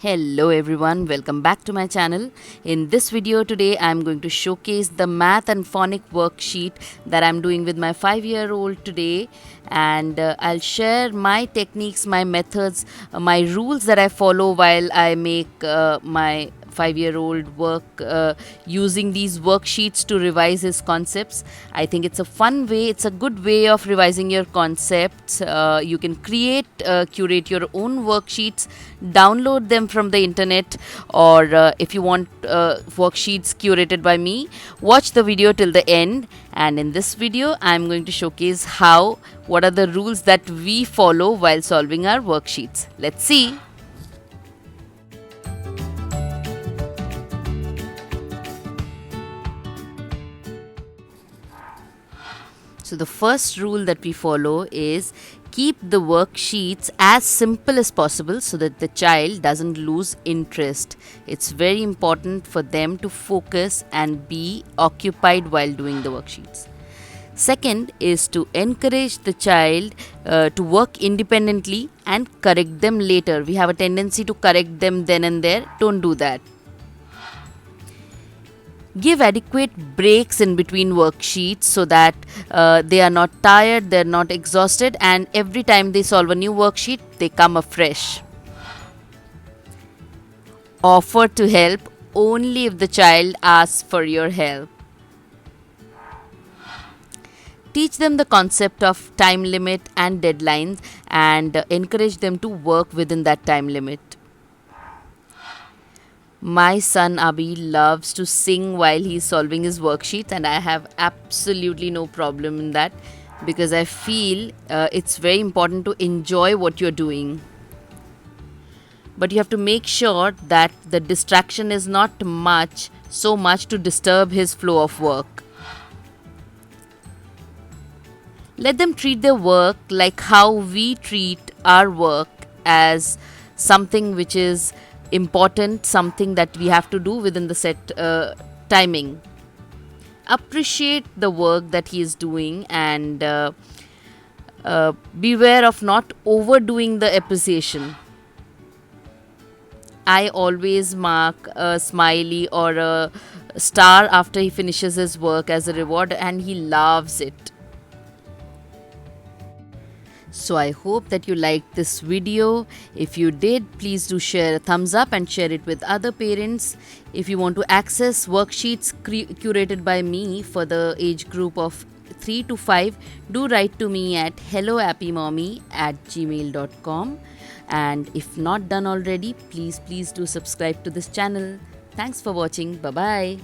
Hello everyone, welcome back to my channel. In this video today I am going to showcase the math and phonic worksheet that I am doing with my 5-year-old today, and I'll share my techniques, my methods, my rules that I follow while I make my 5-year-old work using these worksheets to revise his concepts. I think it's a fun way, it's a good way of revising your concepts. You can curate your own worksheets, download them from the internet, or if you want worksheets curated by me, watch the video till the end. And in this video, I'm going to showcase what are the rules that we follow while solving our worksheets. Let's see. So the first rule that we follow is keep the worksheets as simple as possible so that the child doesn't lose interest. It's very important for them to focus and be occupied while doing the worksheets. Second is to encourage the child to work independently and correct them later. We have a tendency to correct them then and there. Don't do that. Give adequate breaks in between worksheets so that they are not tired, they're not exhausted, and every time they solve a new worksheet, they come afresh. Offer to help only if the child asks for your help. Teach them the concept of time limit and deadlines, and encourage them to work within that time limit. My son Abhi loves to sing while he's solving his worksheets, and I have absolutely no problem in that because I feel it's very important to enjoy what you're doing. But you have to make sure that the distraction is not so much to disturb his flow of work. Let them treat their work like how we treat our work, as something which is important, something that we have to do within the set timing. Appreciate the work that he is doing, and beware of not overdoing the appreciation. I always mark a smiley or a star after he finishes his work as a reward, and he loves it. So I hope that you liked this video. If you did, please do share a thumbs up and share it with other parents. If you want to access worksheets curated by me for the age group of 3 to 5, do write to me at hellohappymommy@gmail.com. And if not done already, please do subscribe to this channel. Thanks for watching. Bye bye.